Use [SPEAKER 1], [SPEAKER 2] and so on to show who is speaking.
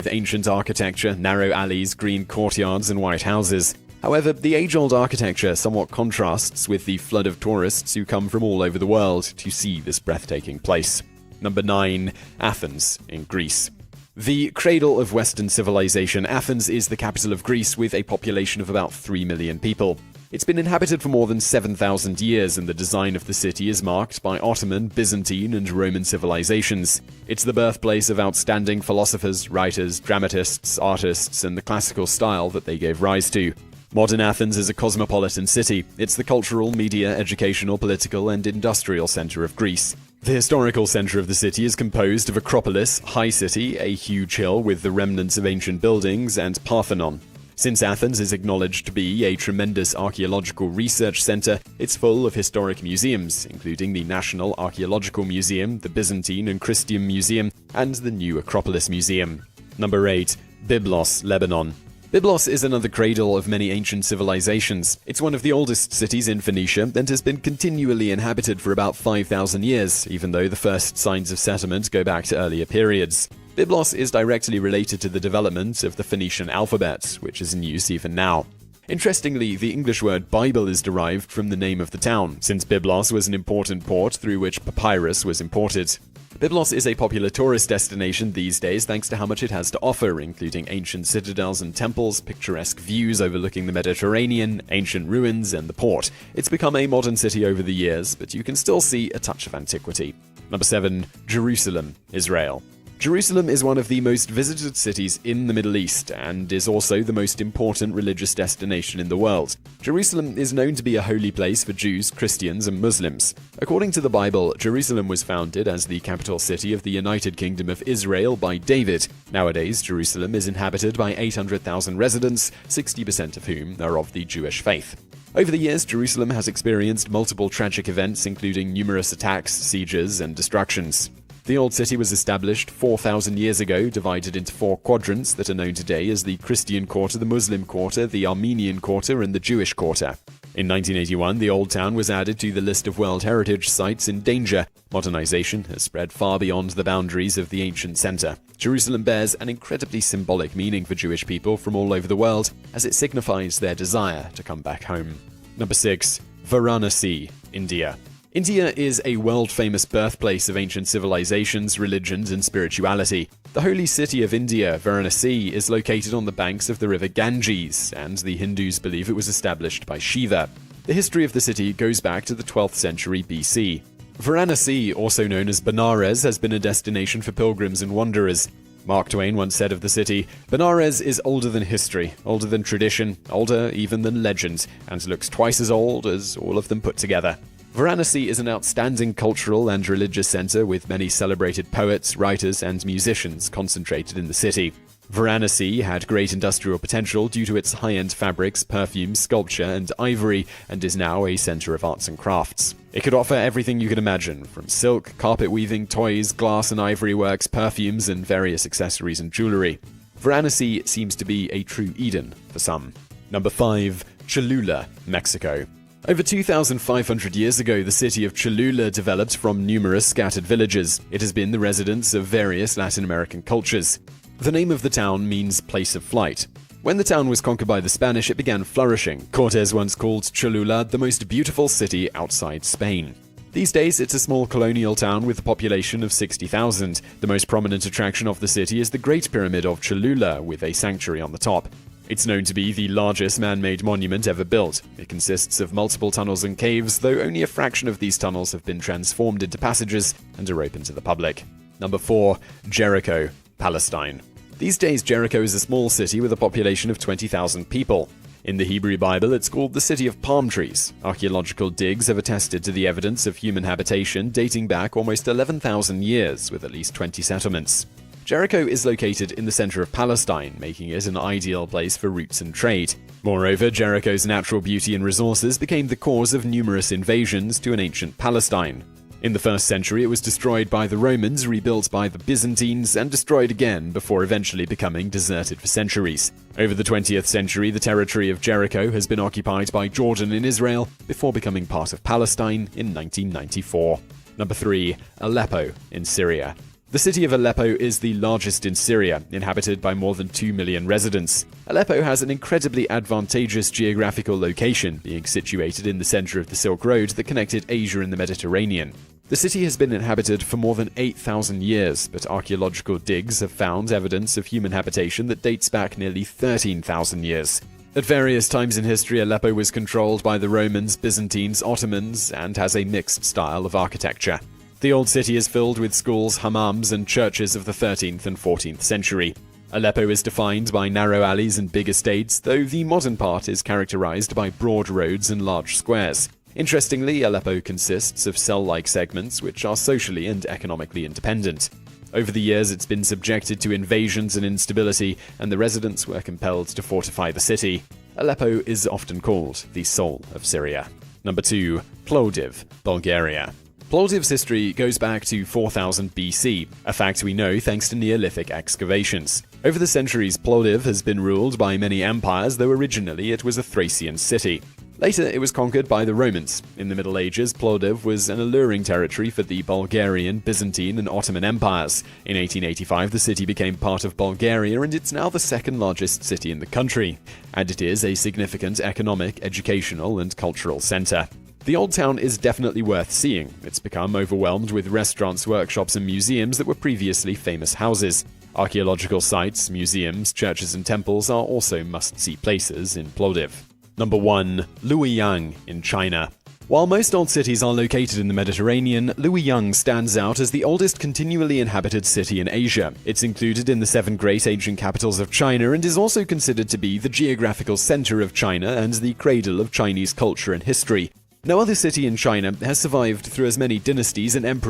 [SPEAKER 1] with ancient architecture, narrow alleys, green courtyards, and white houses. However, the age-old architecture somewhat contrasts with the flood of tourists who come from all over the world to see this breathtaking place. Number 9. Athens, in Greece. The cradle of Western civilization, Athens is the capital of Greece with a population of about 3 million people. It's been inhabited for more than 7,000 years, and the design of the city is marked by Ottoman, Byzantine, and Roman civilizations. It's the birthplace of outstanding philosophers, writers, dramatists, artists, and the classical style that they gave rise to. Modern Athens is a cosmopolitan city. It's the cultural, media, educational, political, and industrial center of Greece. The historical center of the city is composed of Acropolis, High City, a huge hill with the remnants of ancient buildings, and Parthenon. Since Athens is acknowledged to be a tremendous archaeological research center, it's full of historic museums, including the National Archaeological Museum, the Byzantine and Christian Museum, and the New Acropolis Museum. Number 8. Byblos, Lebanon. Byblos is another cradle of many ancient civilizations. It's one of the oldest cities in Phoenicia and has been continually inhabited for about 5,000 years, even though the first signs of settlement go back to earlier periods. Byblos is directly related to the development of the Phoenician alphabet, which is in use even now. Interestingly, the English word Bible is derived from the name of the town, since Byblos was an important port through which papyrus was imported. Byblos is a popular tourist destination these days thanks to how much it has to offer, including ancient citadels and temples, picturesque views overlooking the Mediterranean, ancient ruins, and the port. It's become a modern city over the years, but you can still see a touch of antiquity. Number 7. Jerusalem, Israel. Jerusalem is one of the most visited cities in the Middle East and is also the most important religious destination in the world. Jerusalem is known to be a holy place for Jews, Christians, and Muslims. According to the Bible, Jerusalem was founded as the capital city of the United Kingdom of Israel by David. Nowadays, Jerusalem is inhabited by 800,000 residents, 60% of whom are of the Jewish faith. Over the years, Jerusalem has experienced multiple tragic events, including numerous attacks, sieges, and destructions. The old city was established 4,000 years ago, divided into 4 quadrants that are known today as the Christian Quarter, the Muslim Quarter, the Armenian Quarter, and the Jewish Quarter. In 1981, the Old Town was added to the list of World Heritage Sites in danger. Modernization has spread far beyond the boundaries of the ancient center. Jerusalem bears an incredibly symbolic meaning for Jewish people from all over the world, as it signifies their desire to come back home. Number 6. Varanasi, India. India is a world-famous birthplace of ancient civilizations, religions, and spirituality. The holy city of India, Varanasi, is located on the banks of the river Ganges, and the Hindus believe it was established by Shiva. The history of the city goes back to the 12th century BC. Varanasi, also known as Benares, has been a destination for pilgrims and wanderers. Mark Twain once said of the city, "Benares is older than history, older than tradition, older even than legend, and looks twice as old as all of them put together." Varanasi is an outstanding cultural and religious center with many celebrated poets, writers, and musicians concentrated in the city. Varanasi had great industrial potential due to its high-end fabrics, perfumes, sculpture, and ivory, and is now a center of arts and crafts. It could offer everything you can imagine, from silk, carpet weaving, toys, glass and ivory works, perfumes, and various accessories and jewelry. Varanasi seems to be a true Eden for some. Number 5. Cholula, Mexico. Over 2,500 years ago, the city of Cholula developed from numerous scattered villages. It has been the residence of various Latin American cultures. The name of the town means place of flight. When the town was conquered by the Spanish, it began flourishing. Cortés once called Cholula the most beautiful city outside Spain. These days, it's a small colonial town with a population of 60,000. The most prominent attraction of the city is the Great Pyramid of Cholula, with a sanctuary on the top. It's known to be the largest man-made monument ever built. It consists of multiple tunnels and caves, though only a fraction of these tunnels have been transformed into passages and are open to the public. Number 4. Jericho, Palestine. These days, Jericho is a small city with a population of 20,000 people. In the Hebrew Bible, it's called the City of Palm Trees. Archaeological digs have attested to the evidence of human habitation dating back almost 11,000 years, with at least 20 settlements. Jericho is located in the center of Palestine, making it an ideal place for routes and trade. Moreover, Jericho's natural beauty and resources became the cause of numerous invasions to an ancient Palestine. In the 1st century, it was destroyed by the Romans, rebuilt by the Byzantines, and destroyed again before eventually becoming deserted for centuries. Over the 20th century, the territory of Jericho has been occupied by Jordan and Israel before becoming part of Palestine in 1994. Number 3. Aleppo in Syria. The city of Aleppo is the largest in Syria, inhabited by more than 2 million residents. Aleppo has an incredibly advantageous geographical location, being situated in the center of the Silk Road that connected Asia and the Mediterranean. The city has been inhabited for more than 8,000 years, but archaeological digs have found evidence of human habitation that dates back nearly 13,000 years. At various times in history, Aleppo was controlled by the Romans, Byzantines, Ottomans, and has a mixed style of architecture. The old city is filled with schools, hammams, and churches of the 13th and 14th century. Aleppo is defined by narrow alleys and big estates, though the modern part is characterized by broad roads and large squares. Interestingly, Aleppo consists of cell-like segments which are socially and economically independent. Over the years, it's been subjected to invasions and instability, and the residents were compelled to fortify the city. Aleppo is often called the soul of Syria. Number 2. Plovdiv, Bulgaria. Plovdiv's history goes back to 4000 BC, a fact we know thanks to Neolithic excavations. Over the centuries, Plovdiv has been ruled by many empires, though originally it was a Thracian city. Later, it was conquered by the Romans. In the Middle Ages, Plovdiv was an alluring territory for the Bulgarian, Byzantine, and Ottoman empires. In 1885, the city became part of Bulgaria, and it's now the second largest city in the country. And it is a significant economic, educational, and cultural center. The old town is definitely worth seeing. It's become overwhelmed with restaurants, workshops, and museums that were previously famous houses. Archaeological sites, museums, churches, and temples are also must-see places in Plovdiv. Number 1. Luoyang in China. While most old cities are located in the Mediterranean, Luoyang stands out as the oldest continually inhabited city in Asia. It's included in the 7 great ancient capitals of China and is also considered to be the geographical center of China and the cradle of Chinese culture and history. No other city in China has survived through as many dynasties and emperors